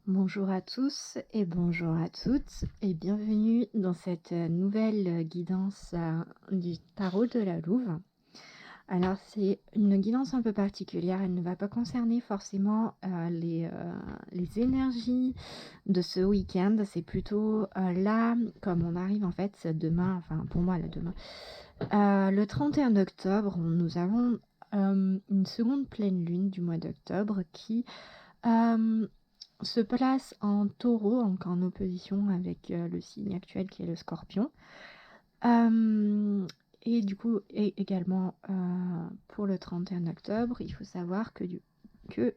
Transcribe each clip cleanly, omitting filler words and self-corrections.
Bonjour à tous et bonjour à toutes et bienvenue dans cette nouvelle guidance du tarot de la Louve. Alors c'est une guidance un peu particulière, elle ne va pas concerner forcément les énergies de ce week-end, c'est plutôt là, comme on arrive en fait demain, enfin pour moi là demain, le 31 octobre, nous avons une seconde pleine lune du mois d'octobre qui euh, se place en taureau, donc en opposition avec le signe actuel qui est le scorpion. Et du coup, également pour le 31 octobre, il faut savoir que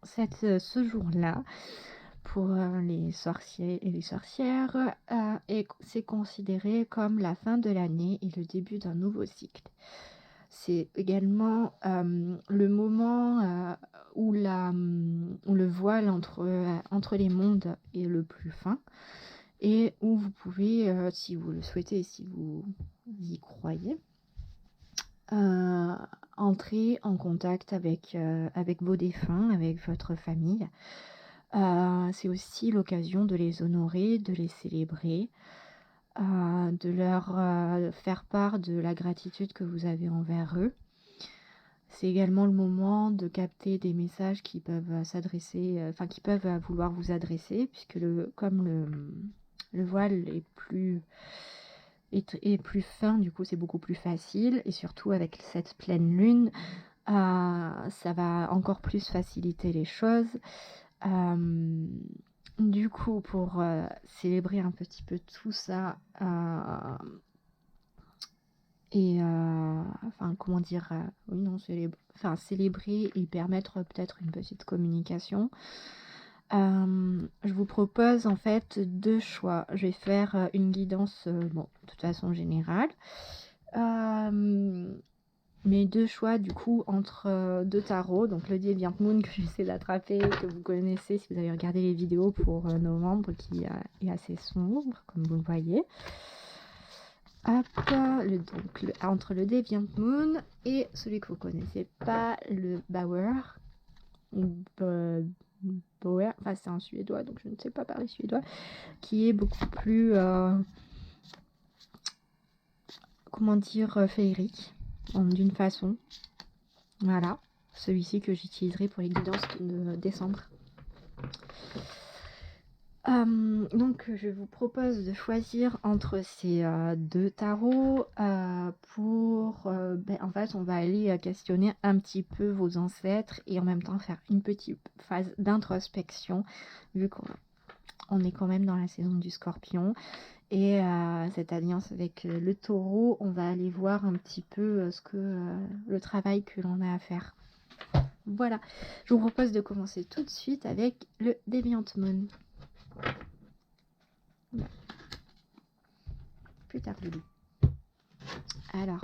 ce jour-là, pour les sorciers et les sorcières, c'est considéré comme la fin de l'année et le début d'un nouveau cycle. C'est également le moment où le voile entre les mondes est le plus fin et où vous pouvez, si vous le souhaitez, si vous y croyez, euh, entrer en contact avec vos défunts, avec votre famille. C'est aussi l'occasion de les honorer, de les célébrer, de leur faire part de la gratitude que vous avez envers eux. C'est également le moment de capter des messages qui peuvent s'adresser, qui peuvent vouloir vous adresser, puisque comme le voile est plus fin, du coup c'est beaucoup plus facile, et surtout avec cette pleine lune, ça va encore plus faciliter les choses. Du coup, pour célébrer un petit peu tout ça, et comment dire, oui, non, célébrer et permettre peut-être une petite communication. Je vous propose en fait deux choix. Je vais faire une guidance, de toute façon générale. Mes deux choix du coup entre deux tarots, donc le Deviant Moon que j'essaie d'attraper, que vous connaissez si vous avez regardé les vidéos pour novembre, qui est assez sombre comme vous le voyez. Hop, entre le Deviant Moon et celui que vous connaissez pas, le Bauer. Bauer, enfin c'est un suédois donc je ne sais pas parler suédois, qui est beaucoup plus, féerique, d'une façon. Voilà, celui-ci que j'utiliserai pour les guidances de décembre. Donc je vous propose de choisir entre ces deux tarots en fait on va aller questionner un petit peu vos ancêtres et en même temps faire une petite phase d'introspection vu qu'on est quand même dans la saison du scorpion et cette alliance avec le taureau, on va aller voir un petit peu le travail que l'on a à faire. Voilà, je vous propose de commencer tout de suite avec le Deviant Moon. Plus tard, Lulu. Alors,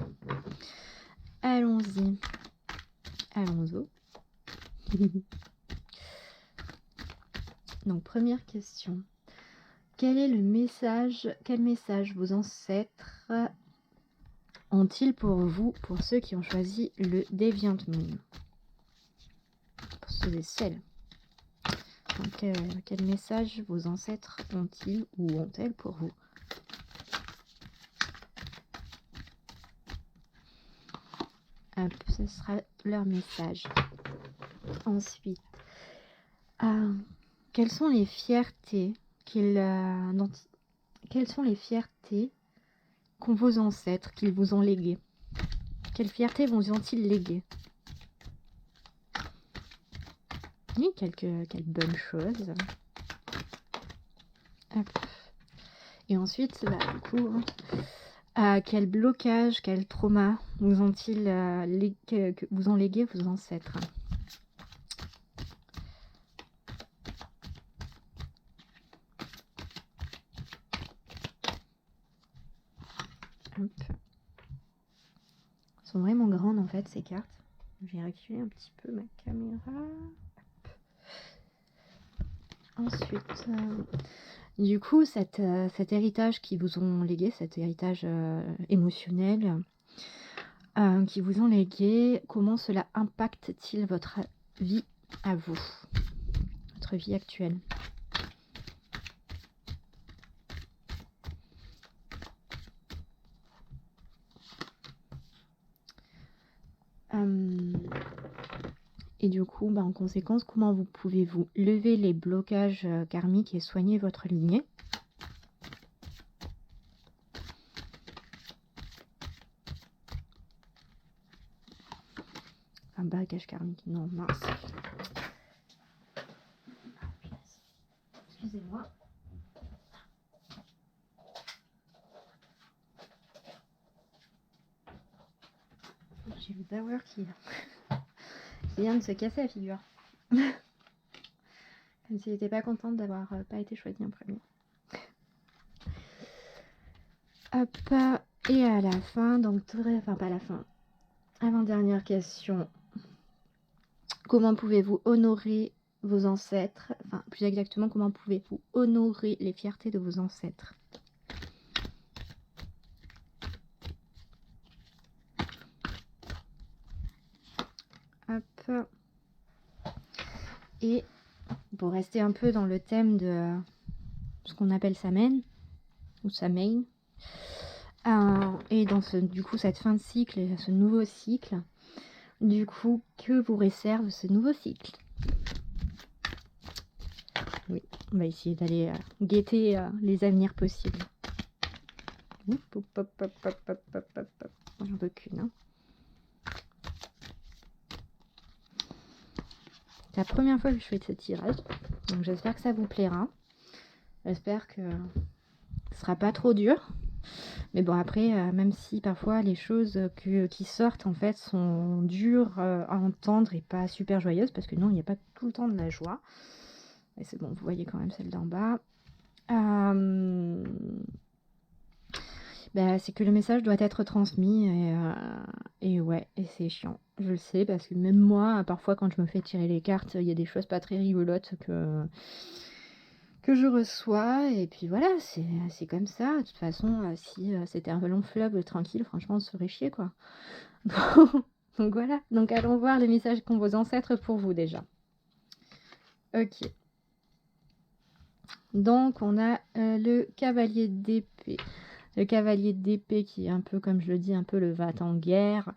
allons-y. Allons-y. Donc, première question. Quel message vos ancêtres ont-ils pour vous, pour ceux qui ont choisi le Deviant Moon? Pour ceux et celles. Donc, quel message vos ancêtres ont-ils ou ont-elles pour vous? Hop, ce sera leur message. Ensuite, quelles sont les fiertés qu'ont vos ancêtres, qu'ils vous ont léguées? Quelles fiertés vous ont-ils léguées? Oui, quelles bonnes choses. Hop. Et ensuite, du coup, quel blocage, quel trauma vous ont-ils vous ont légué vos ancêtres? Hop. Elles sont vraiment grandes en fait ces cartes. Je vais reculer un petit peu ma caméra. Ensuite, du coup, cet héritage qui vous ont légué, cet héritage émotionnel qui vous ont légué, comment cela impacte-t-il votre vie à vous, votre votre vie actuelle. Et du coup, en conséquence, comment vous pouvez-vous lever les blocages karmiques et soigner votre lignée? Un bagage karmique, non, mince. Excusez-moi. J'ai le Bauer qui vient de se casser la figure. Comme s'il n'était pas content d'avoir pas été choisi en premier. Hop, et à la fin, donc enfin pas à la fin, avant-dernière question. Comment pouvez-vous honorer vos ancêtres? Enfin, plus exactement, comment pouvez-vous honorer les fiertés de vos ancêtres? Hop. Et pour rester un peu dans le thème de ce qu'on appelle Samhain, ou Samhain, et dans du coup cette fin de cycle et ce nouveau cycle, du coup, que vous réserve ce nouveau cycle? Oui, on va essayer d'aller guetter les avenirs possibles. Hop, hop, hop, hop, hop, hop, hop, hop. J'en veux qu'une. Hein. C'est la première fois que je fais ce tirage, donc j'espère que ça vous plaira. J'espère que ce sera pas trop dur. Mais bon, après, même si parfois les choses qui sortent en fait sont dures à entendre et pas super joyeuses, parce que non, il n'y a pas tout le temps de la joie. Et c'est bon, vous voyez quand même celle d'en bas. C'est que le message doit être transmis et ouais, et c'est chiant. Je le sais, parce que même moi, parfois quand je me fais tirer les cartes, il y a des choses pas très rigolotes que je reçois, et puis voilà, c'est comme ça. De toute façon, si c'était un long fleuve tranquille, franchement, on se ferait chier, quoi. Donc voilà, donc allons voir les messages qu'ont vos ancêtres pour vous déjà. Ok. Donc on a le cavalier d'épée. Le cavalier d'épée qui est un peu, comme je le dis, un peu le va-t-en-guerre,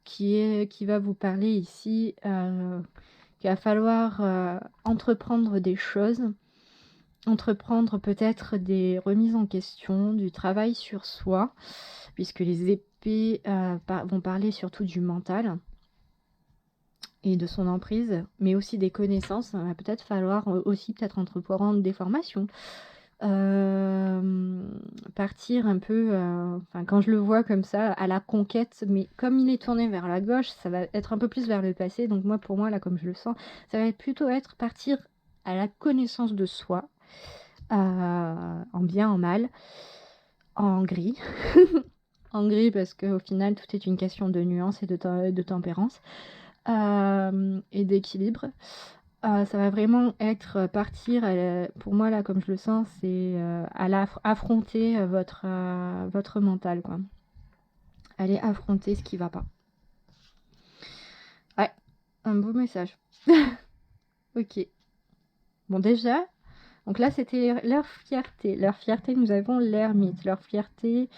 qui va vous parler ici qu'il va falloir entreprendre des choses, entreprendre peut-être des remises en question, du travail sur soi, puisque les épées vont parler surtout du mental et de son emprise, mais aussi des connaissances. Il va peut-être falloir aussi entreprendre des formations. Partir un peu, quand je le vois comme ça, à la conquête, mais comme il est tourné vers la gauche, ça va être un peu plus vers le passé. Donc pour moi, là, comme je le sens, ça va plutôt être partir à la connaissance de soi, en bien, en mal, en gris. En gris, parce qu'au final, tout est une question de nuance et de tempérance et d'équilibre. Ça va vraiment être partir, pour moi là comme je le sens, c'est affronter votre mental, quoi. Aller affronter ce qui va pas. Ouais, un beau message. Ok. Bon déjà, donc là c'était leur fierté. Leur fierté, nous avons l'ermite. Leur fierté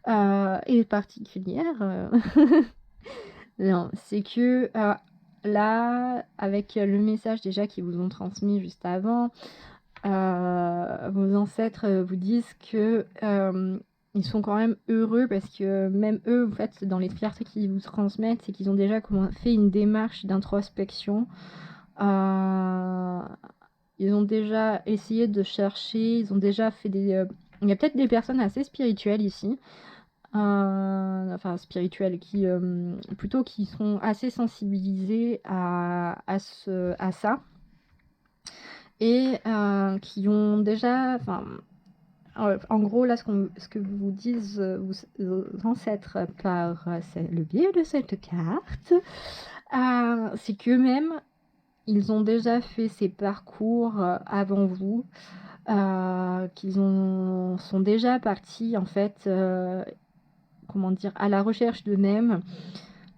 est particulière. Non, c'est que là, avec le message déjà qu'ils vous ont transmis juste avant, vos ancêtres vous disent que ils sont quand même heureux, parce que même eux, en fait, dans les fiertés qu'ils vous transmettent, c'est qu'ils ont déjà fait une démarche d'introspection. Ils ont déjà essayé de chercher, ils ont déjà fait des... il y a peut-être des personnes assez spirituelles ici, spirituelles, plutôt qui sont assez sensibilisées à ça, et qui ont déjà, en gros là, ce que vous disent vos ancêtres par le biais de cette carte, c'est qu'eux-mêmes, ils ont déjà fait ces parcours avant vous, qu'ils sont déjà partis en fait, comment dire, à la recherche d'eux-mêmes,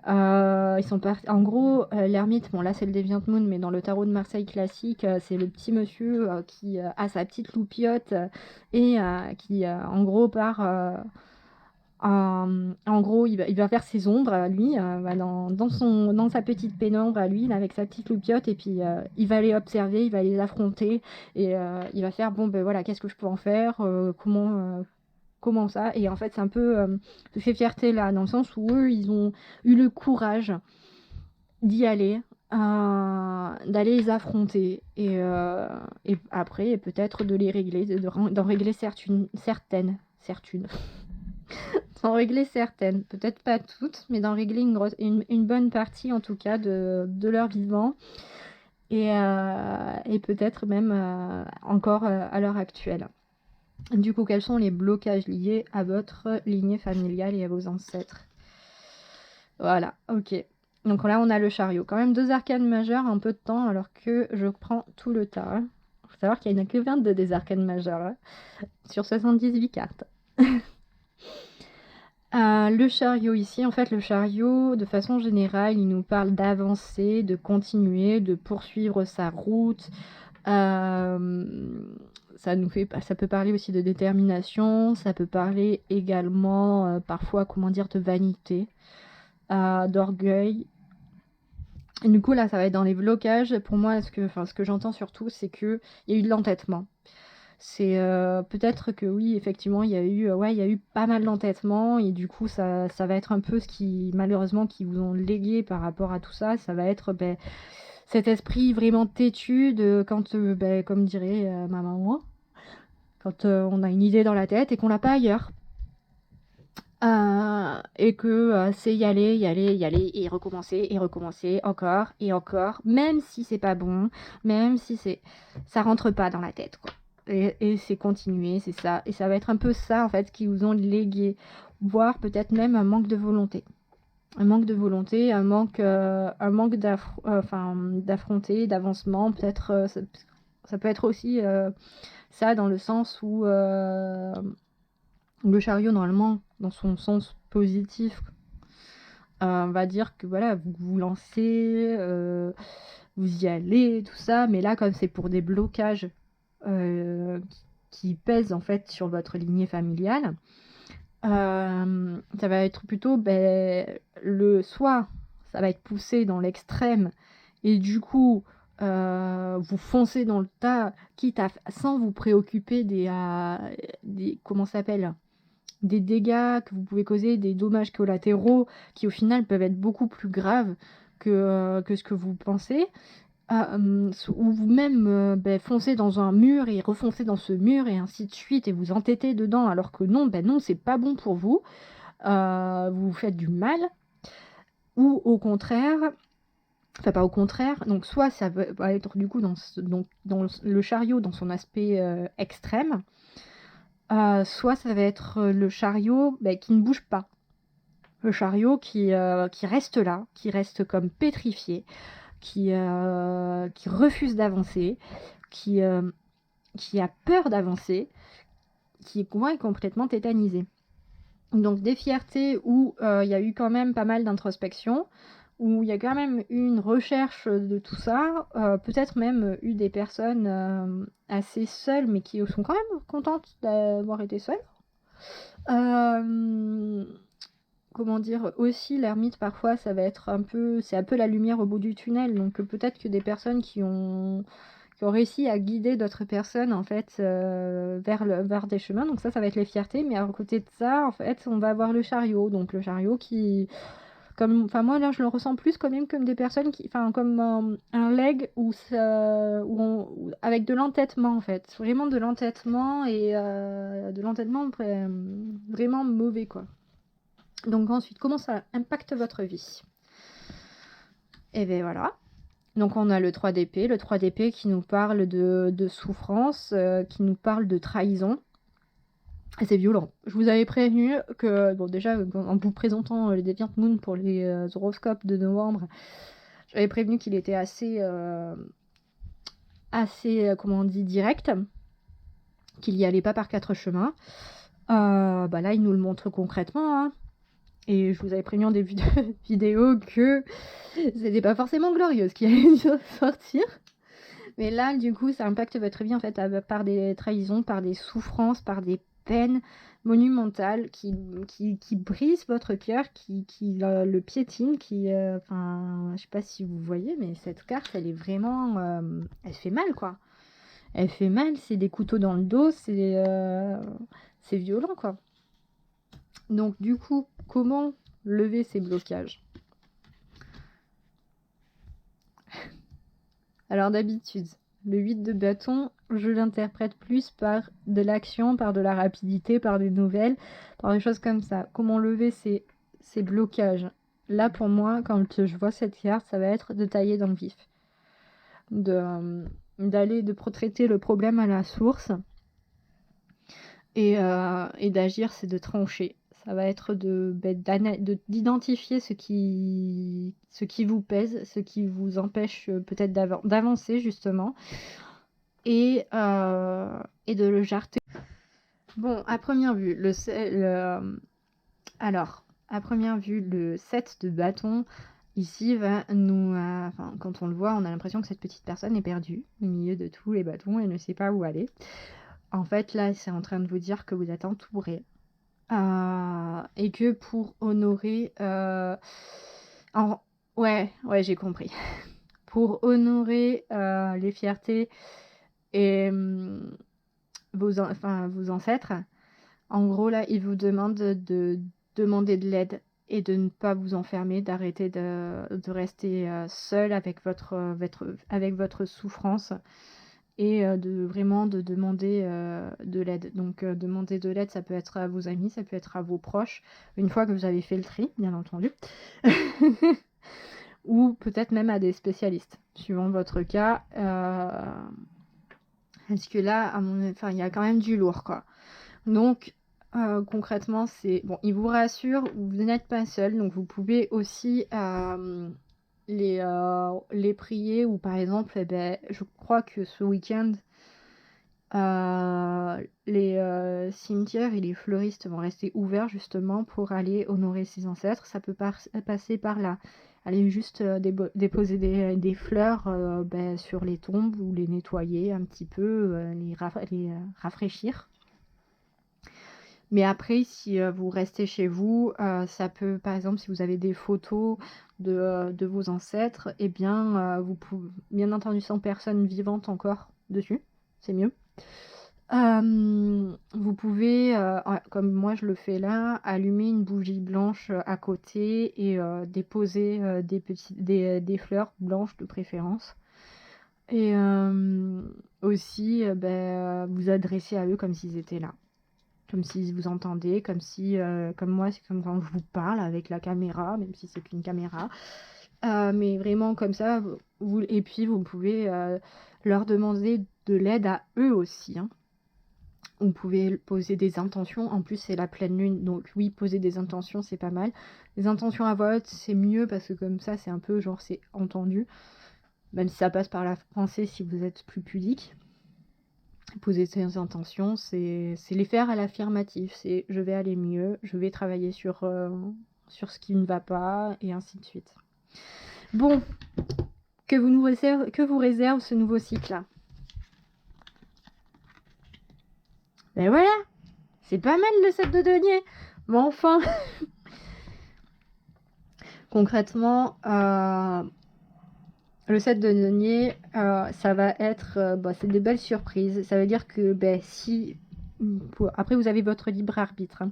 Ils sont partis. En gros, l'ermite, bon là c'est le Deviant Moon, mais dans le tarot de Marseille classique, c'est le petit monsieur qui a sa petite loupiote et qui, en gros, part. En gros, il va faire ses ombres, lui, dans sa petite pénombre à lui, là, avec sa petite loupiote, et puis il va les observer, il va les affronter, et il va faire, bon, ben voilà, qu'est-ce que je peux en faire, comment ça, et en fait, c'est un peu de ces fiertés-là, dans le sens où eux, ils ont eu le courage d'y aller, d'aller les affronter, et après, peut-être de les régler, d'en régler certaines. D'en régler certaines, peut-être pas toutes, mais d'en régler une bonne partie en tout cas de leur vivant et peut-être même encore à l'heure actuelle. Du coup, quels sont les blocages liés à votre lignée familiale et à vos ancêtres? Voilà, ok. Donc là, on a le chariot. Quand même 2 arcanes majeures en peu de temps, alors que je prends tout le tas. Il faut savoir qu'il n'y en a que 22 des arcanes majeures hein, sur 78 cartes. Le chariot ici, en fait, le chariot, de façon générale, il nous parle d'avancer, de continuer, de poursuivre sa route. Ça peut parler aussi de détermination, ça peut parler également, parfois, comment dire, de vanité, d'orgueil. Et du coup, là, ça va être dans les blocages. Pour moi, ce que j'entends surtout, c'est qu'il y a eu de l'entêtement. C'est peut-être que oui, effectivement, il y a eu pas mal d'entêtements et du coup, ça va être un peu ce qui, malheureusement, qui vous ont légué par rapport à tout ça. Ça va être cet esprit vraiment têtu de quand, comme dirait ma maman, quand on a une idée dans la tête et qu'on l'a pas ailleurs. Et que c'est y aller, y aller, y aller, et recommencer encore et encore, même si c'est pas bon, même si ça rentre pas dans la tête, quoi. Et c'est continuer, c'est ça. Et ça va être un peu ça, en fait, qui vous ont légué, voire peut-être même un manque de volonté. Un manque de volonté, un manque d'affronter, d'avancement. Peut-être, ça peut être aussi ça dans le sens où le chariot, normalement, dans son sens positif, on va dire que voilà, vous vous lancez, vous y allez, tout ça, mais là, comme c'est pour des blocages qui pèsent en fait sur votre lignée familiale, ça va être plutôt soit ça va être poussé dans l'extrême et du coup vous foncez dans le tas, quitte à sans vous préoccuper des comment ça s'appelle des dégâts que vous pouvez causer, des dommages collatéraux qui au final peuvent être beaucoup plus graves que ce que vous pensez, ou vous-même foncez dans un mur et refoncez dans ce mur et ainsi de suite et vous entêtez dedans alors que non, c'est pas bon pour vous, vous vous faites du mal, ou au contraire, enfin pas au contraire, donc soit ça va être du coup dans le chariot dans son aspect extrême, soit ça va être le chariot qui ne bouge pas. Le chariot qui reste là, qui reste comme pétrifié, qui refuse d'avancer, qui, qui a peur d'avancer, qui est complètement tétanisé. Donc des fiertés où il y a eu quand même pas mal d'introspection, où il y a quand même eu une recherche de tout ça, peut-être même eu des personnes assez seules, mais qui sont quand même contentes d'avoir été seules. Comment dire, aussi l'ermite parfois ça va être c'est un peu la lumière au bout du tunnel, donc peut-être que des personnes qui ont réussi à guider d'autres personnes en fait vers des chemins, donc ça va être les fiertés, mais à côté de ça en fait on va avoir le chariot, donc le chariot qui enfin moi là je le ressens plus quand même comme des personnes comme un leg avec de l'entêtement en fait, vraiment de l'entêtement et de l'entêtement vraiment mauvais quoi. Donc ensuite, comment ça impacte votre vie? Et bien voilà. Donc on a le 3 d'épée. Le 3 d'épée qui nous parle de souffrance, qui nous parle de trahison. Et c'est violent. Je vous avais prévenu que, bon déjà, en vous présentant les Deviant Moon pour les horoscopes de novembre, j'avais prévenu qu'il était assez, comment on dit, direct, qu'il n'y allait pas par 4 chemins. Là, il nous le montre concrètement, hein. Et je vous avais prévenu en début de vidéo que c'était pas forcément glorieux ce qui allait sortir. Mais là, du coup, ça impacte votre vie en fait par des trahisons, par des souffrances, par des peines monumentales qui brisent votre cœur, qui le piétinent, je sais pas si vous voyez, mais cette carte, elle est vraiment... elle fait mal, quoi. Elle fait mal, c'est des couteaux dans le dos, c'est violent, quoi. Donc, du coup, comment lever ces blocages? Alors d'habitude, le 8 de bâton, je l'interprète plus par de l'action, par de la rapidité, par des nouvelles, par des choses comme ça. Comment lever ces blocages? Là, pour moi, quand je vois cette carte, ça va être de tailler dans le vif. De traiter le problème à la source. Et d'agir, c'est de trancher. Ça va être d'identifier ce qui vous pèse, ce qui vous empêche peut-être d'avancer justement, et de le jarter. Bon, à première vue, le 7 de bâton, ici, va nous... quand on le voit, on a l'impression que cette petite personne est perdue au milieu de tous les bâtons et ne sait pas où aller. En fait, là, c'est en train de vous dire que vous êtes entouré. Et que pour honorer... Ouais, j'ai compris. Pour honorer les fiertés et vos ancêtres, en gros, là, ils vous demandent de demander de l'aide et de ne pas vous enfermer, d'arrêter de rester seul avec votre souffrance. Et vraiment de demander de l'aide. Donc demander de l'aide, ça peut être à vos amis, ça peut être à vos proches, une fois que vous avez fait le tri, bien entendu. Ou peut-être même à des spécialistes, suivant votre cas. Parce que là, il y a quand même du lourd, quoi. Donc concrètement, c'est... Bon, il vous rassure, vous n'êtes pas seul, donc vous pouvez aussi... les prier, ou par exemple, je crois que ce week-end, les cimetières et les fleuristes vont rester ouverts justement pour aller honorer ses ancêtres. Ça peut passer par là. Aller juste déposer des fleurs sur les tombes, ou les nettoyer un petit peu, les rafraîchir. Mais après, si vous restez chez vous, ça peut, par exemple, si vous avez des photos de vos ancêtres, eh bien, vous pouvez, bien entendu, sans personne vivante encore dessus, c'est mieux. Vous pouvez, comme moi je le fais là, allumer une bougie blanche à côté et déposer des fleurs blanches de préférence. Et aussi vous adresser à eux comme s'ils étaient là. Comme s'ils vous entendaient, comme moi, c'est comme quand je vous parle avec la caméra, même si c'est qu'une caméra. Mais vraiment comme ça, et puis vous pouvez leur demander de l'aide à eux aussi, hein. Vous pouvez poser des intentions, en plus c'est la pleine lune, donc oui, poser des intentions c'est pas mal. Les intentions à voix haute c'est mieux, parce que comme ça c'est un peu genre c'est entendu, même si ça passe par la pensée si vous êtes plus pudique. Poser ses intentions, c'est les faire à l'affirmatif, c'est je vais aller mieux, je vais travailler sur ce qui ne va pas, et ainsi de suite. Bon, que vous réserve ce nouveau cycle-là? Ben voilà, c'est pas mal le 7 de denier, mais enfin. Concrètement, le 7 de denier, ça va être... c'est des belles surprises. Ça veut dire que si... Après, vous avez votre libre arbitre, hein.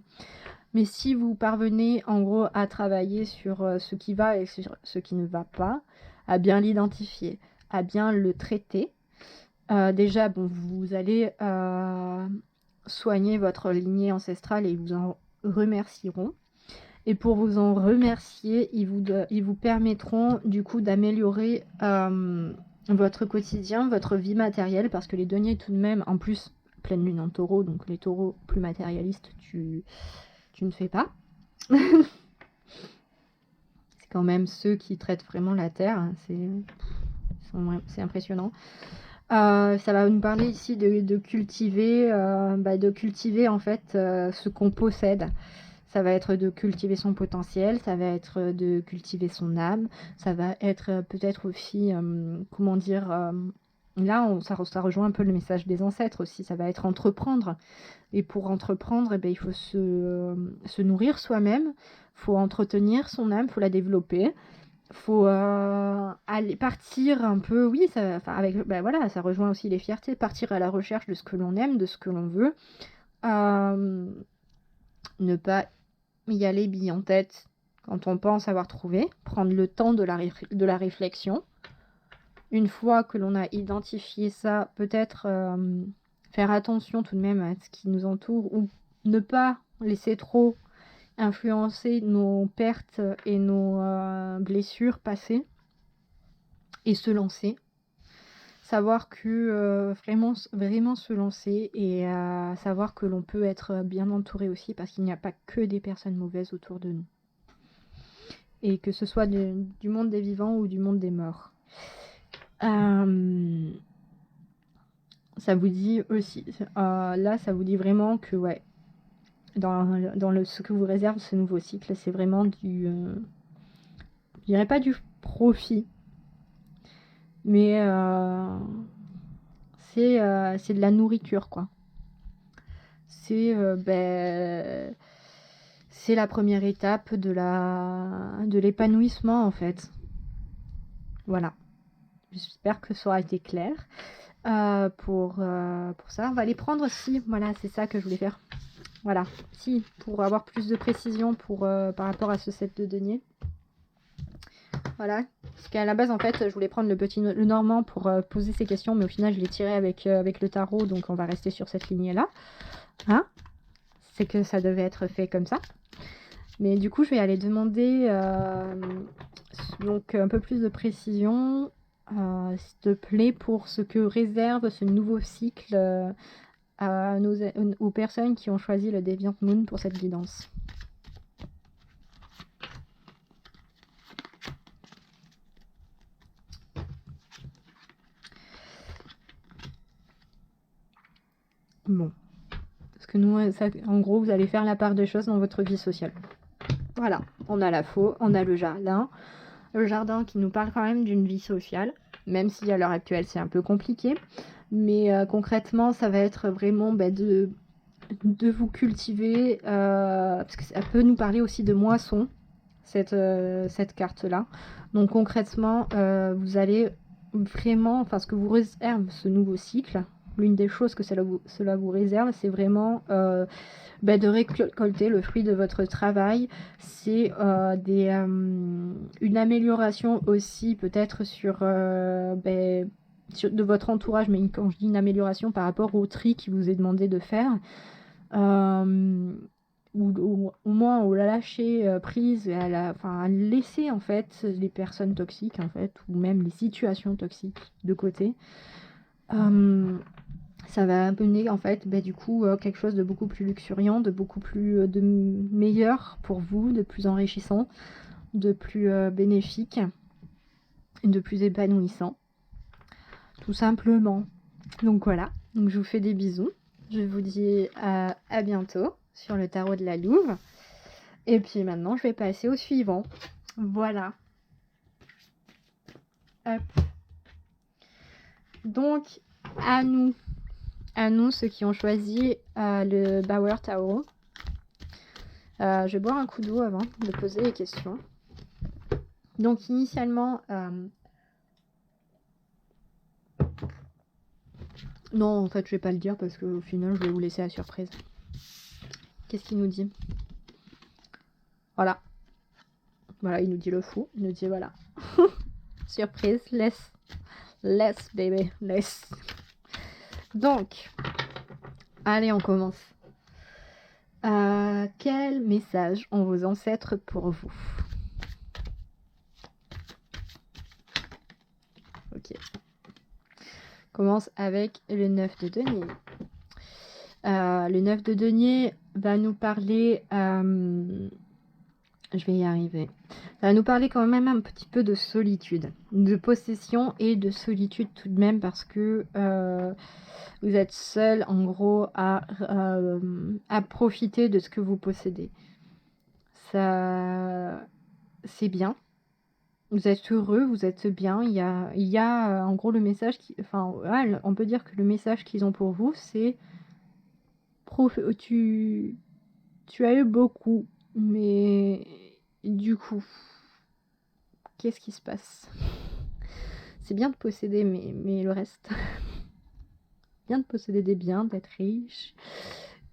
Mais si vous parvenez, en gros, à travailler sur ce qui va et sur ce qui ne va pas, à bien l'identifier, à bien le traiter, déjà, vous allez soigner votre lignée ancestrale et ils vous en remercieront. Et pour vous en remercier, ils vous permettront du coup d'améliorer votre quotidien, votre vie matérielle, parce que les deniers tout de même, en plus, pleine lune en taureau, donc les taureaux plus matérialistes, tu ne fais pas. C'est quand même ceux qui traitent vraiment la terre, hein, c'est impressionnant. Ça va nous parler ici de cultiver en fait ce qu'on possède. Ça va être de cultiver son potentiel, ça va être de cultiver son âme, ça va être peut-être aussi, comment dire, là, ça rejoint un peu le message des ancêtres aussi, ça va être entreprendre. Et pour entreprendre, eh ben, il faut se nourrir soi-même, il faut entretenir son âme, il faut la développer, il faut aller partir un peu, oui, ça, avec, ben voilà, ça rejoint aussi les fiertés, partir à la recherche de ce que l'on aime, de ce que l'on veut, ne pas y aller bille en tête quand on pense avoir trouvé, prendre le temps de la réflexion. Une fois que l'on a identifié ça, peut-être faire attention tout de même à ce qui nous entoure ou ne pas laisser trop influencer nos pertes et nos blessures passées et se lancer. Savoir que vraiment se lancer et savoir que l'on peut être bien entouré aussi parce qu'il n'y a pas que des personnes mauvaises autour de nous. Et que ce soit du monde des vivants ou du monde des morts. Ça vous dit aussi, là ça vous dit vraiment que ouais, dans ce que vous réserve ce nouveau cycle, c'est vraiment je dirais pas du profit, mais c'est de la nourriture quoi. C'est c'est la première étape de l'épanouissement en fait. Voilà. J'espère que ça aura été clair. Pour ça, on va les prendre si, voilà, c'est ça que je voulais faire. Voilà, si, pour avoir plus de précision par rapport à ce set de denier. Voilà, parce qu'à la base, en fait, je voulais prendre le normand pour poser ces questions, mais au final, je l'ai tiré avec le tarot, donc on va rester sur cette lignée-là. Hein? C'est que ça devait être fait comme ça. Mais du coup, je vais aller demander donc un peu plus de précision, s'il te plaît, pour ce que réserve ce nouveau cycle aux personnes qui ont choisi le Deviant Moon pour cette guidance. Bon. Parce que nous, ça, en gros, vous allez faire la part des choses dans votre vie sociale. Voilà. On a la faux, on a le jardin. Le jardin qui nous parle quand même d'une vie sociale, même si à l'heure actuelle c'est un peu compliqué. Mais concrètement, ça va être vraiment de vous cultiver, parce que ça peut nous parler aussi de moisson, cette carte-là. Donc concrètement, vous allez vraiment, enfin ce que vous réserve ce nouveau cycle, l'une des choses que cela vous réserve, c'est vraiment de récolter le fruit de votre travail. C'est une amélioration aussi peut-être sur de votre entourage, mais quand je dis une amélioration par rapport au tri qui vous est demandé de faire, ou au moins au lâcher prise et à laisser en fait les personnes toxiques en fait, ou même les situations toxiques de côté. Ça va amener en fait du coup quelque chose de beaucoup plus luxuriant, de beaucoup plus de meilleur pour vous, de plus enrichissant, de plus bénéfique, de plus épanouissant, tout simplement. Donc voilà, donc je vous fais des bisous, je vous dis à bientôt sur le tarot de la Louve, et puis maintenant je vais passer au suivant. Voilà. Hop. Donc à nous ceux qui ont choisi le Bauer Tarot. Je vais boire un coup d'eau avant de poser les questions. Donc initialement, non en fait je vais pas le dire parce qu'au final je vais vous laisser la surprise. Qu'est-ce qu'il nous dit? Voilà, il nous dit le fou, il nous dit voilà. Surprise, laisse baby, laisse. Donc, allez on commence. Quel message ont vos ancêtres pour vous? Ok. Commence avec le 9 de denier. Le 9 de denier va nous parler... je vais y arriver. Ça va nous parler quand même un petit peu de solitude, de possession et de solitude tout de même parce que vous êtes seul en gros à profiter de ce que vous possédez. ça c'est bien. Vous êtes heureux, vous êtes bien. Il y a, en gros le message qui enfin, ouais, on peut dire que le message qu'ils ont pour vous, c'est prof tu as eu beaucoup, mais du coup, qu'est-ce qui se passe? C'est bien de posséder, mais le reste? Bien de posséder des biens, d'être riche,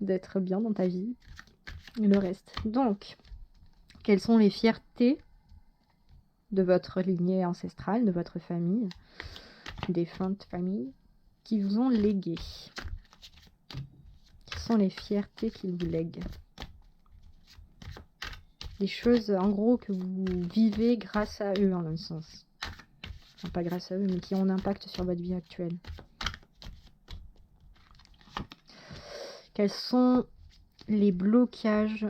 d'être bien dans ta vie, et le reste. Donc, quelles sont les fiertés de votre lignée ancestrale, de votre famille, défunte famille, qui vous ont légué? Quelles sont les fiertés qu'ils vous lèguent? Des choses, en gros, que vous vivez grâce à eux, en un sens. Enfin, pas grâce à eux, mais qui ont un impact sur votre vie actuelle. Quels sont les blocages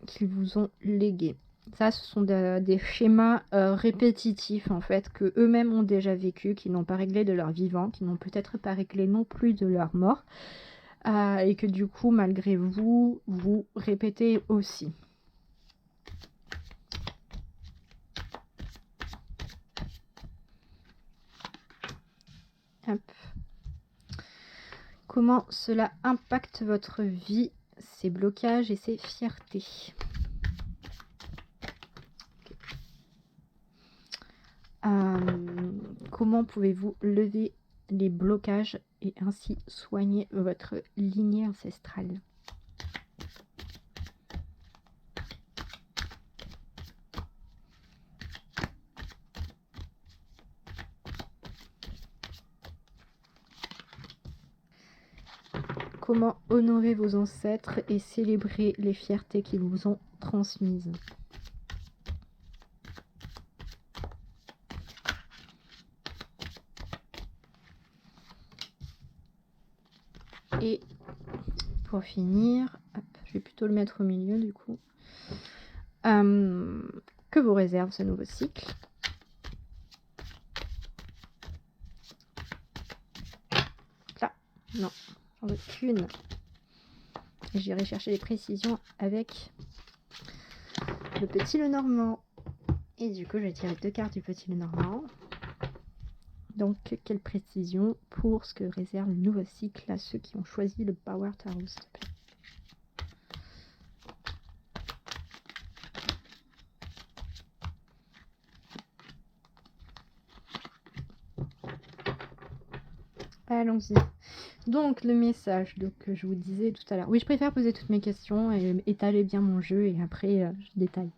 qu'ils vous ont légués? Ça, ce sont des schémas répétitifs, en fait, que eux-mêmes ont déjà vécu, qui n'ont pas réglé de leur vivant, qui n'ont peut-être pas réglé non plus de leur mort, et que du coup, malgré vous, vous répétez aussi. Hop. Comment cela impacte votre vie, ces blocages et ces fiertés? Comment pouvez-vous lever les blocages et ainsi soigner votre lignée ancestrale? Comment honorer vos ancêtres et célébrer les fiertés qu'ils vous ont transmises? Et pour finir, hop, je vais plutôt le mettre au milieu du coup. Que vous réserve ce nouveau cycle? Là, non, j'en veux qu'une. Et j'irai chercher les précisions avec le petit Lenormand. Et du coup, je vais tirer 2 cartes du petit Lenormand. Donc, quelle précision pour ce que réserve le nouveau cycle à ceux qui ont choisi le Power Tarot, s'il te plaît. Allons-y. Donc, le message que je vous disais tout à l'heure. Oui, je préfère poser toutes mes questions et étaler bien mon jeu et après, je détaille.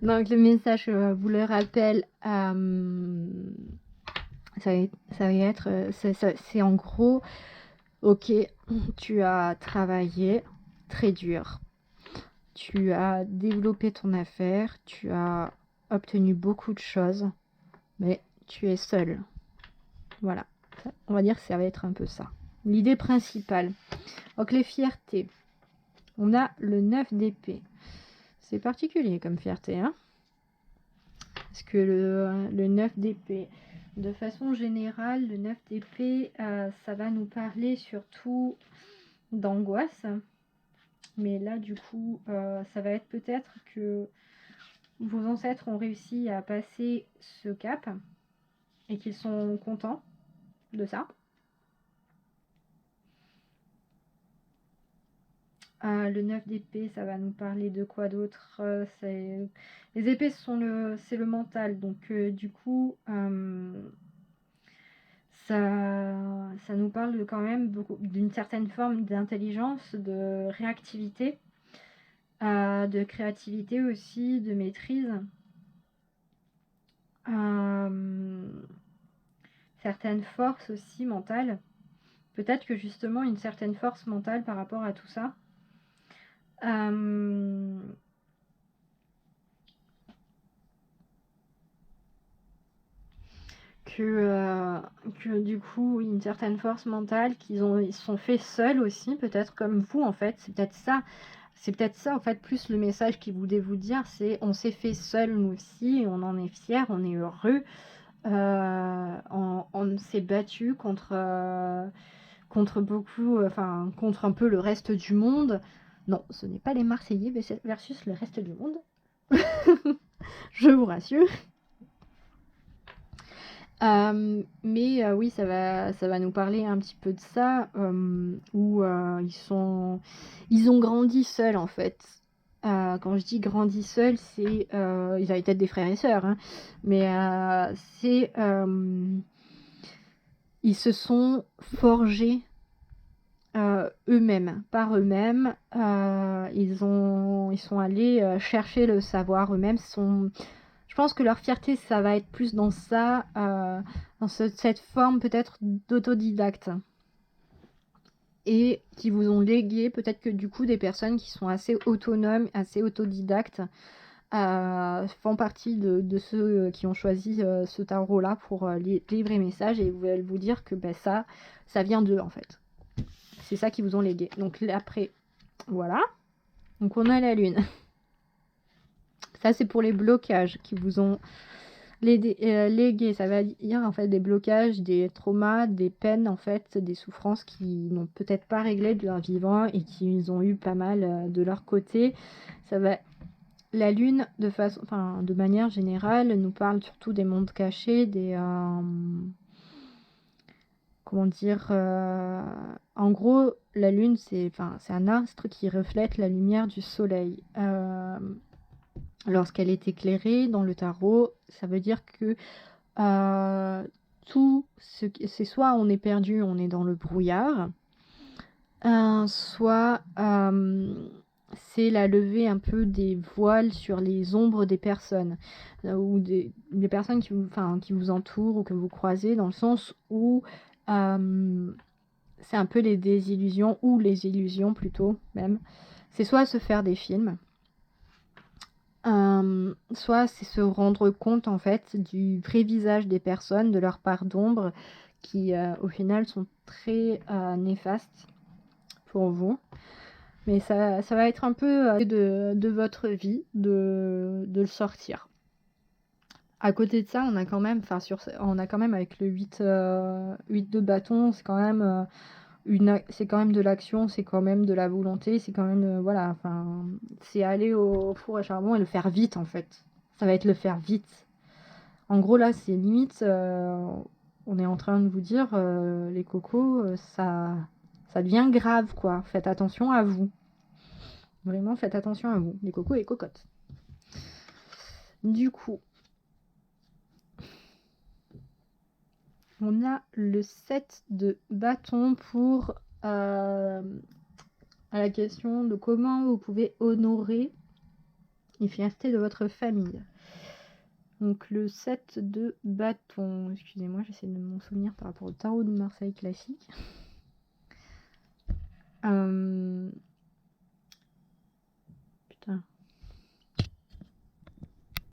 Donc, le message vous le rappelle, ça va être, c'est en gros, ok, tu as travaillé très dur, tu as développé ton affaire, tu as obtenu beaucoup de choses, mais tu es seul. Voilà, on va dire que ça va être un peu ça. L'idée principale. Donc les fiertés. On a le 9 d'épée. C'est particulier comme fierté, hein? Parce que le 9 d'épée, de façon générale, le 9 d'épée, ça va nous parler surtout d'angoisse. Mais là, du coup, ça va être peut-être que vos ancêtres ont réussi à passer ce cap et qu'ils sont contents de ça. Le 9 d'épée, ça va nous parler de quoi d'autre? Les épées, c'est le mental. Donc, du coup, ça nous parle quand même d'une certaine forme d'intelligence, de réactivité, de créativité aussi, de maîtrise. Certaines forces aussi mentales. Peut-être que justement, une certaine force mentale par rapport à tout ça. Que du coup, une certaine force mentale ils se sont fait seuls aussi, peut-être comme vous en fait. C'est peut-être ça en fait, plus le message qu'ils voulaient vous dire, c'est on s'est fait seul nous aussi, on en est fiers, on est heureux. On s'est battu contre beaucoup, contre un peu le reste du monde. Non, ce n'est pas les Marseillais versus le reste du monde. Je vous rassure. Mais oui, ça va nous parler un petit peu de ça, où ils ont grandi seuls en fait. Quand je dis grandi seuls, c'est ils avaient peut-être des frères et sœurs, hein, mais ils se sont forgés eux-mêmes, par eux-mêmes. Ils sont allés chercher le savoir eux-mêmes. Je pense que leur fierté, ça va être plus dans ça, dans cette forme peut-être d'autodidacte. Et qui vous ont légué peut-être que du coup des personnes qui sont assez autonomes, assez autodidactes, font partie de ceux qui ont choisi ce tarot-là pour livrer message, et ils veulent vous dire que ça vient d'eux en fait. C'est ça qui vous ont légué. Donc après, voilà. Donc on a la lune. Ça c'est pour les blocages qui vous ont légué. Ça va dire en fait des blocages, des traumas, des peines en fait, des souffrances qui n'ont peut-être pas réglé de leur vivant et qu'ils ont eu pas mal de leur côté. Ça va. La lune, de manière générale, nous parle surtout des mondes cachés, comment dire, en gros, la lune, c'est un astre qui reflète la lumière du soleil. Lorsqu'elle est éclairée dans le tarot, ça veut dire que c'est soit on est perdu, on est dans le brouillard, soit c'est la levée un peu des voiles sur les ombres des personnes, ou des personnes qui vous entourent ou que vous croisez, dans le sens où c'est un peu les désillusions, ou les illusions plutôt même. C'est soit se faire des films, soit c'est se rendre compte en fait du vrai visage des personnes, de leur part d'ombre, qui au final sont très néfastes pour vous. Mais ça va être un peu de votre vie de le sortir. À côté de ça, on a quand même avec le 8 de bâton, c'est quand même c'est quand même de l'action, c'est quand même de la volonté, c'est quand même voilà, enfin c'est aller au four à charbon et le faire vite en fait. Ça va être le faire vite. En gros là, c'est limite on est en train de vous dire les cocos, ça devient grave quoi. Faites attention à vous. Vraiment, faites attention à vous, les cocos et cocottes. Du coup, on a le 7 de bâton pour à la question de comment vous pouvez honorer les fiertés de votre famille. Donc le 7 de bâton, excusez-moi, j'essaie de m'en souvenir par rapport au tarot de Marseille classique. Putain.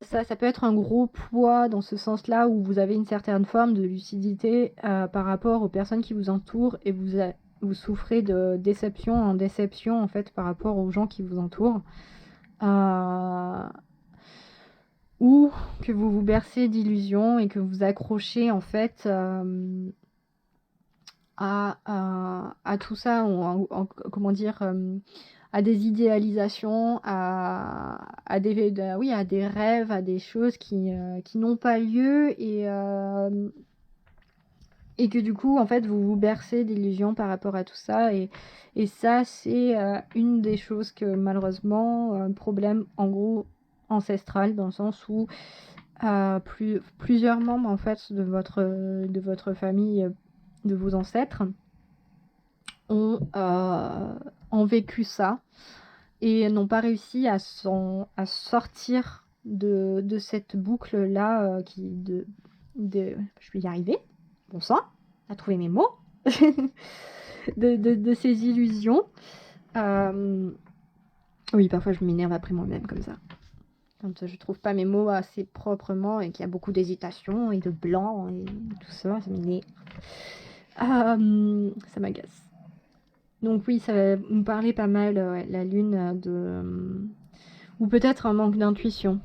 Ça peut être un gros poids dans ce sens-là, où vous avez une certaine forme de lucidité par rapport aux personnes qui vous entourent, et vous souffrez de déception en déception en fait par rapport aux gens qui vous entourent. Ou que vous vous bercez d'illusions et que vous accrochez en fait à tout ça, comment dire, à des idéalisations, à des rêves, à des choses qui n'ont pas lieu, et que du coup en fait vous vous bercez d'illusions par rapport à tout ça, et ça c'est une des choses que malheureusement un problème en gros ancestral, dans le sens où plusieurs membres en fait de votre famille, de vos ancêtres, ont vécu ça et n'ont pas réussi à sortir de cette boucle là, je vais y arriver, bon sang, à trouver mes mots, de ces illusions. Oui, parfois je m'énerve après moi-même comme ça, quand je trouve pas mes mots assez proprement et qu'il y a beaucoup d'hésitation et de blanc et tout ça, ça m'énerve. Ça m'agace. Donc oui, ça va nous parler pas mal, la lune, ou peut-être un manque d'intuition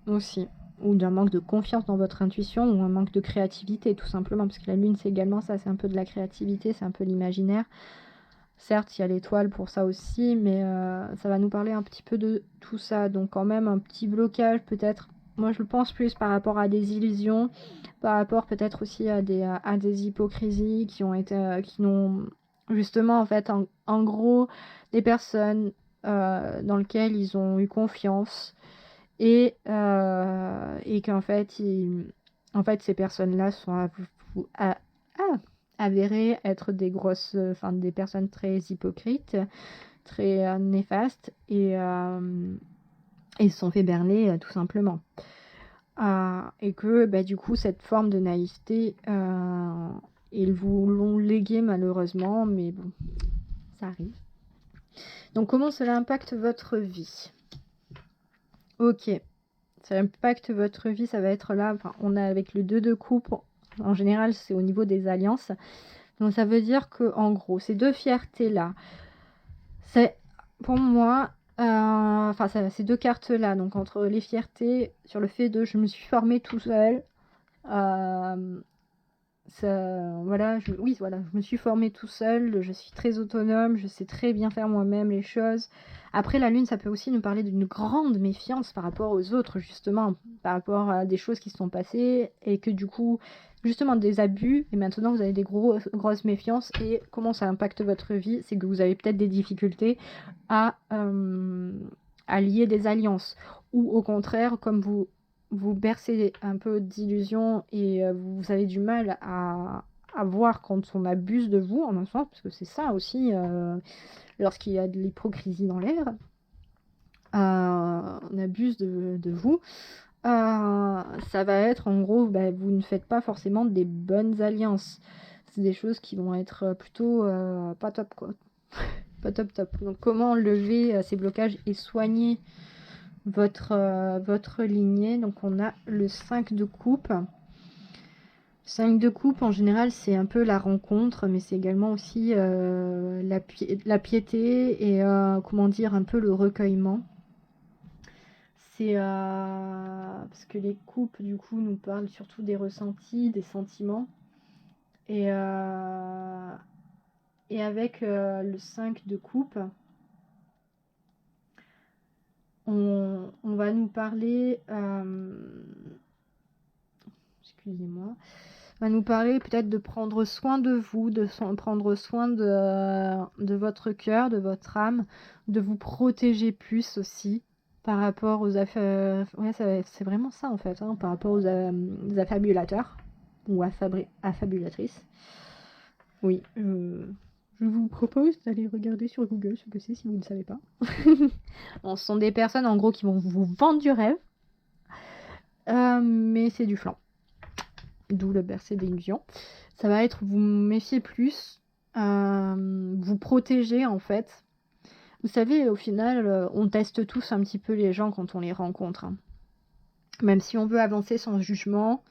aussi, ou d'un manque de confiance dans votre intuition, ou un manque de créativité tout simplement, parce que la lune c'est également ça, c'est un peu de la créativité, c'est un peu l'imaginaire. Certes, il y a l'étoile pour ça aussi, mais ça va nous parler un petit peu de tout ça. Donc quand même un petit blocage peut-être. Moi, je le pense plus par rapport à des illusions, par rapport peut-être aussi à des hypocrisies qui ont été, qui n'ont justement en fait, en gros, des personnes dans lesquelles ils ont eu confiance et qu'en fait, en fait, ces personnes-là sont avérées être des grosses, enfin des personnes très hypocrites, très néfastes et se sont fait berner tout simplement. Et que bah, du coup, cette forme de naïveté, ils vous l'ont léguée malheureusement, mais bon, ça arrive. Donc, comment cela impacte votre vie? Ok, ça impacte votre vie, ça va être là, enfin, on a avec le 2 de coupe, en général, c'est au niveau des alliances. Donc, ça veut dire que en gros, ces deux fiertés-là, c'est pour moi, enfin, ces deux cartes-là, donc entre les fiertés sur le fait de je me suis formée tout seul. Voilà, oui, voilà, je me suis formée tout seul, je suis très autonome, je sais très bien faire moi-même les choses. Après, la lune, ça peut aussi nous parler d'une grande méfiance par rapport aux autres, justement, par rapport à des choses qui se sont passées et que du coup, justement, des abus, et maintenant vous avez des grosses méfiances. Et comment ça impacte votre vie? C'est que vous avez peut-être des difficultés à, à lier des alliances, ou au contraire, comme vous bercez un peu d'illusions et vous avez du mal à voir quand on abuse de vous, en un sens, parce que c'est ça aussi, lorsqu'il y a de l'hypocrisie dans l'air, on abuse de vous. Ça va être, en gros, bah, vous ne faites pas forcément des bonnes alliances. C'est des choses qui vont être plutôt pas top, quoi. Pas top top. Donc comment enlever ces blocages et soigner votre lignée? Donc on a le 5 de coupe. 5 de coupe, en général, c'est un peu la rencontre, mais c'est également aussi la piété et, comment dire, un peu le recueillement. C'est parce que les coupes, du coup, nous parlent surtout des ressentis, des sentiments. Et avec le 5 de coupe, on va nous parler... excusez-moi. Va nous parler peut-être de prendre soin de vous, prendre soin de votre cœur, de votre âme, de vous protéger plus aussi par rapport aux affaires. Ouais, c'est vraiment ça en fait, hein, par rapport aux affabulateurs ou affabulatrices. Oui, je vous propose d'aller regarder sur Google ce que c'est si vous ne savez pas. Bon, ce sont des personnes en gros qui vont vous vendre du rêve, mais c'est du flan. D'où le bercé d'illusion. Ça va être vous méfier plus, vous protéger en fait. Vous savez, au final, on teste tous un petit peu les gens quand on les rencontre. Hein. Même si on veut avancer sans jugement,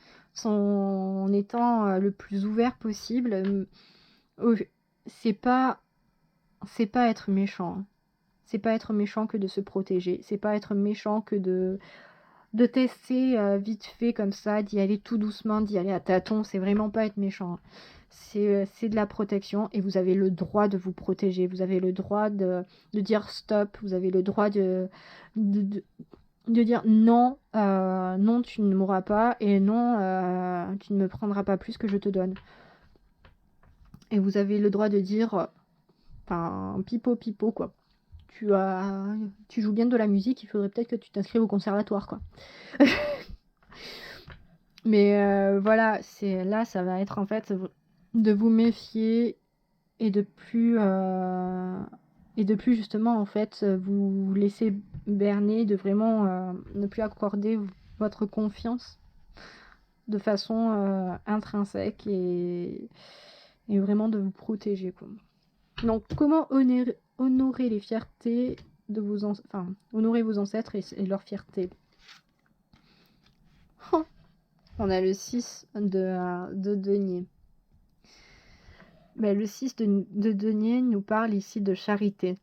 en étant le plus ouvert possible, c'est pas être méchant. Hein. C'est pas être méchant que de se protéger. C'est pas être méchant que de tester vite fait comme ça, d'y aller tout doucement, d'y aller à tâtons, c'est vraiment pas être méchant. C'est de la protection et vous avez le droit de vous protéger. Vous avez le droit de dire stop. Vous avez le droit de dire non, non, tu ne mourras pas et non, tu ne me prendras pas plus que je te donne. Et vous avez le droit de dire, enfin, pipo, quoi. Tu joues bien de la musique, il faudrait peut-être que tu t'inscrives au conservatoire, quoi. Mais voilà, là, ça va être en fait de vous méfier et de plus justement en fait vous laisser berner, de vraiment ne plus accorder votre confiance de façon intrinsèque et vraiment de vous protéger, quoi. Donc comment honorer les fiertés de vos honorer vos ancêtres et leur fierté. On a le 6 de denier. Ben, le 6 de denier nous parle ici de charité.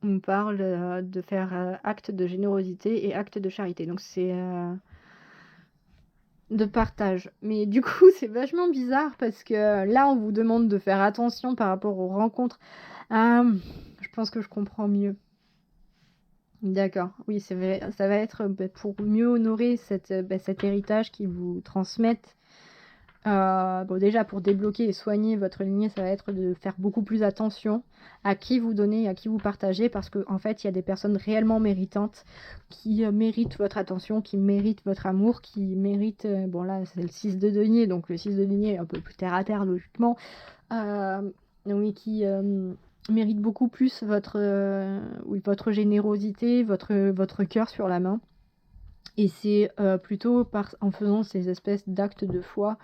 On nous parle de faire acte de générosité et acte de charité. Donc c'est de partage. Mais du coup, c'est vachement bizarre parce que là, on vous demande de faire attention par rapport aux rencontres Ah, je pense que je comprends mieux. D'accord, oui, c'est vrai, ça va être, pour mieux honorer cet héritage qu'ils vous transmettent. Bon, déjà pour débloquer et soigner votre lignée, ça va être de faire beaucoup plus attention à qui vous donnez, à qui vous partagez, parce qu'en fait, il y a des personnes réellement méritantes qui méritent votre attention, qui méritent votre amour, qui méritent, bon là, c'est le 6 de denier, donc le 6 de denier est un peu plus terre à terre, logiquement, oui, qui méritent beaucoup plus oui, votre générosité, votre cœur sur la main. Et c'est plutôt en faisant ces espèces d'actes de foi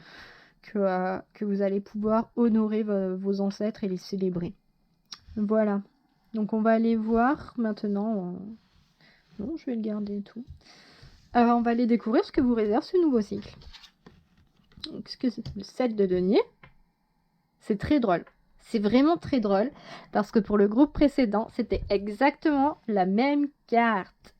que vous allez pouvoir honorer vos ancêtres et les célébrer. Voilà. Donc on va aller voir maintenant. Non, je vais le garder et tout. On va aller découvrir ce que vous réserve ce nouveau cycle. Donc, ce que c'est le 7 de denier. C'est très drôle. C'est vraiment très drôle parce que pour le groupe précédent, c'était exactement la même carte.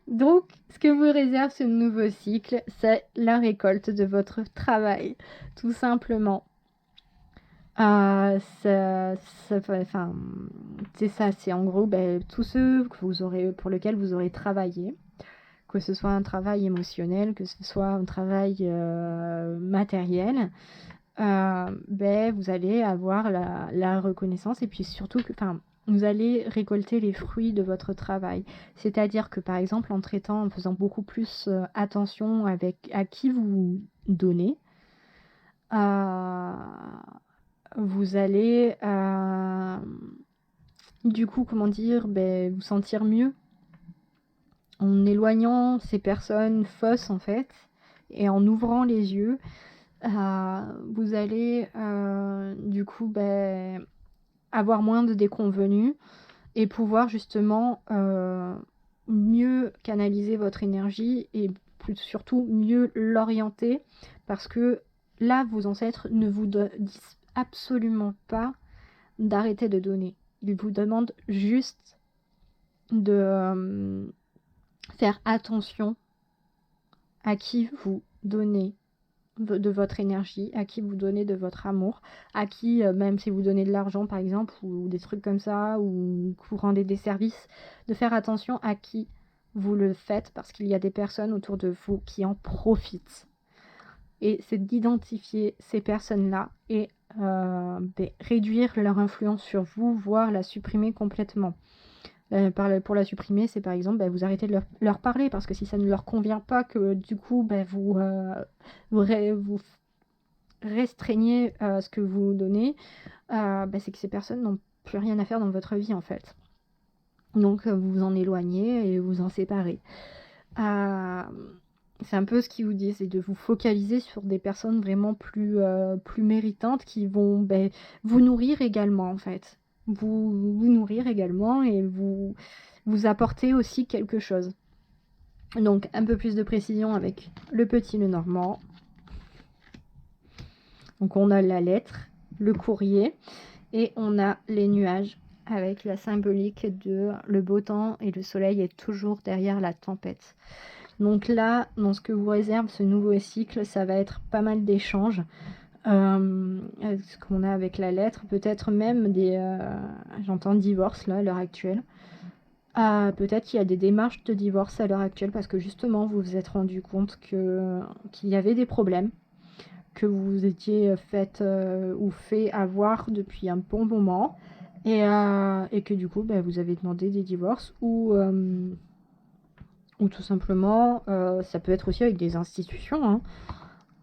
Donc, ce que vous réserve ce nouveau cycle, c'est la récolte de votre travail, tout simplement. Enfin, c'est ça, c'est en gros tous ceux pour lesquels vous aurez travaillé, que ce soit un travail émotionnel, que ce soit un travail matériel, vous allez avoir la reconnaissance et puis surtout que, vous allez récolter les fruits de votre travail. C'est-à-dire que par exemple en faisant beaucoup plus attention à qui vous donnez, vous allez du coup, comment dire, vous sentir mieux en éloignant ces personnes fausses en fait et en ouvrant les yeux. Vous allez du coup avoir moins de déconvenus et pouvoir justement mieux canaliser votre énergie et surtout mieux l'orienter parce que là, vos ancêtres ne vous disent absolument pas d'arrêter de donner. Ils vous demandent juste de faire attention à qui vous donnez de votre énergie, à qui vous donnez de votre amour, à qui, même si vous donnez de l'argent par exemple, ou des trucs comme ça, ou que vous rendez des services, de faire attention à qui vous le faites, parce qu'il y a des personnes autour de vous qui en profitent. Et c'est d'identifier ces personnes-là et réduire leur influence sur vous, voire la supprimer complètement. Pour la supprimer, c'est par exemple, vous arrêtez de leur parler, parce que si ça ne leur convient pas, que du coup, vous restreignez ce que vous donnez, c'est que ces personnes n'ont plus rien à faire dans votre vie, en fait. Donc, vous vous en éloignez et vous en séparez. C'est un peu ce qu'il vous dit, c'est de vous focaliser sur des personnes vraiment plus méritantes qui vont vous nourrir également, en fait. Vous nourrir également et vous apporter aussi quelque chose. Donc un peu plus de précision avec le petit le normand. Donc on a la lettre, le courrier et on a les nuages avec la symbolique de le beau temps et le soleil est toujours derrière la tempête. Donc là, dans ce que vous réserve ce nouveau cycle, ça va être pas mal d'échanges. Ce qu'on a avec la lettre, peut-être même j'entends divorce là à l'heure actuelle. Peut-être qu'il y a des démarches de divorce à l'heure actuelle parce que justement vous vous êtes rendu compte qu'il y avait des problèmes, que vous vous étiez fait avoir depuis un bon moment et que du coup vous avez demandé des divorces ou tout simplement ça peut être aussi avec des institutions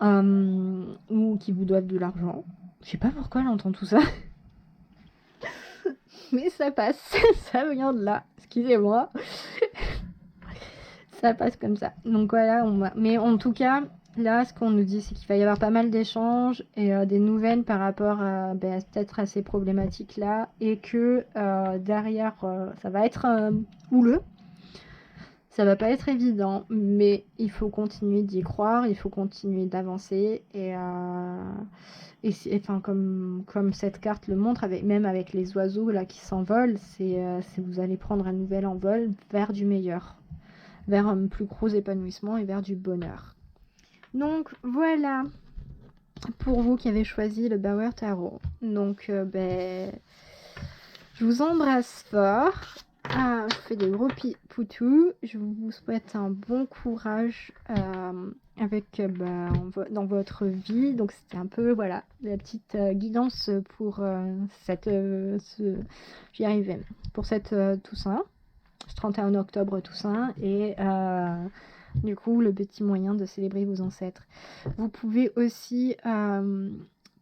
ou qui vous doivent de l'argent. Je sais pas pourquoi j'entends tout ça. Mais ça passe, ça vient de là, excusez-moi. Ça passe comme ça. Donc voilà, mais en tout cas, là, ce qu'on nous dit, c'est qu'il va y avoir pas mal d'échanges et des nouvelles par rapport peut-être à ces problématiques-là et que derrière, ça va être houleux. Ça va pas être évident, mais il faut continuer d'y croire, il faut continuer d'avancer et comme cette carte le montre, même avec les oiseaux là qui s'envolent, c'est vous allez prendre un nouvel envol vers du meilleur, vers un plus gros épanouissement et vers du bonheur. Donc voilà. pour vous qui avez choisi le Bauer Tarot. Donc, je vous embrasse fort. Je vous fais des gros poutous. Je vous souhaite un bon courage avec dans votre vie. Donc, c'était un peu, voilà, la petite guidance pour j'y arrivais, pour cette Toussaint. 31 octobre Toussaint et du coup le petit moyen de célébrer vos ancêtres. Vous pouvez aussi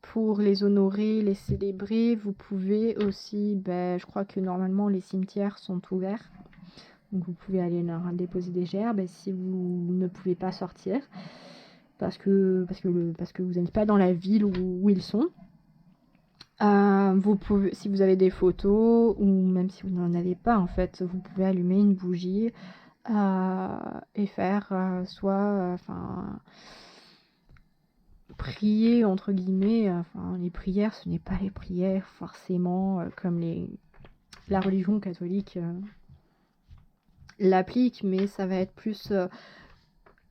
pour les honorer, les célébrer, vous pouvez aussi, je crois que normalement les cimetières sont ouverts, donc vous pouvez aller leur déposer des gerbes et si vous ne pouvez pas sortir parce que vous n'êtes pas dans la ville où ils sont. Vous pouvez, si vous avez des photos ou même si vous n'en avez pas en fait, vous pouvez allumer une bougie et faire prier entre guillemets. Les prières, ce n'est pas les prières forcément comme la religion catholique l'applique, mais ça va être plus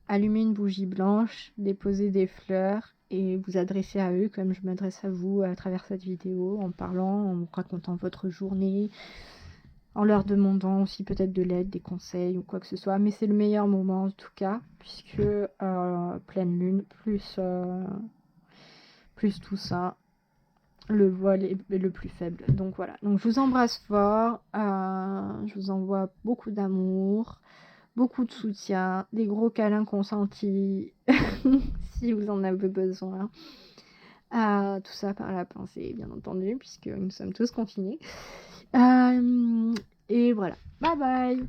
allumer une bougie blanche, déposer des fleurs et vous adresser à eux comme je m'adresse à vous à travers cette vidéo, en parlant, en racontant votre journée, en leur demandant aussi peut-être de l'aide, des conseils ou quoi que ce soit. Mais c'est le meilleur moment en tout cas, puisque pleine lune, plus tout ça, le voile est le plus faible. Donc voilà, donc je vous embrasse fort, je vous envoie beaucoup d'amour, beaucoup de soutien, des gros câlins consentis si vous en avez besoin. Tout ça par la pensée, bien entendu, puisque nous sommes tous confinés. Et voilà. Bye bye!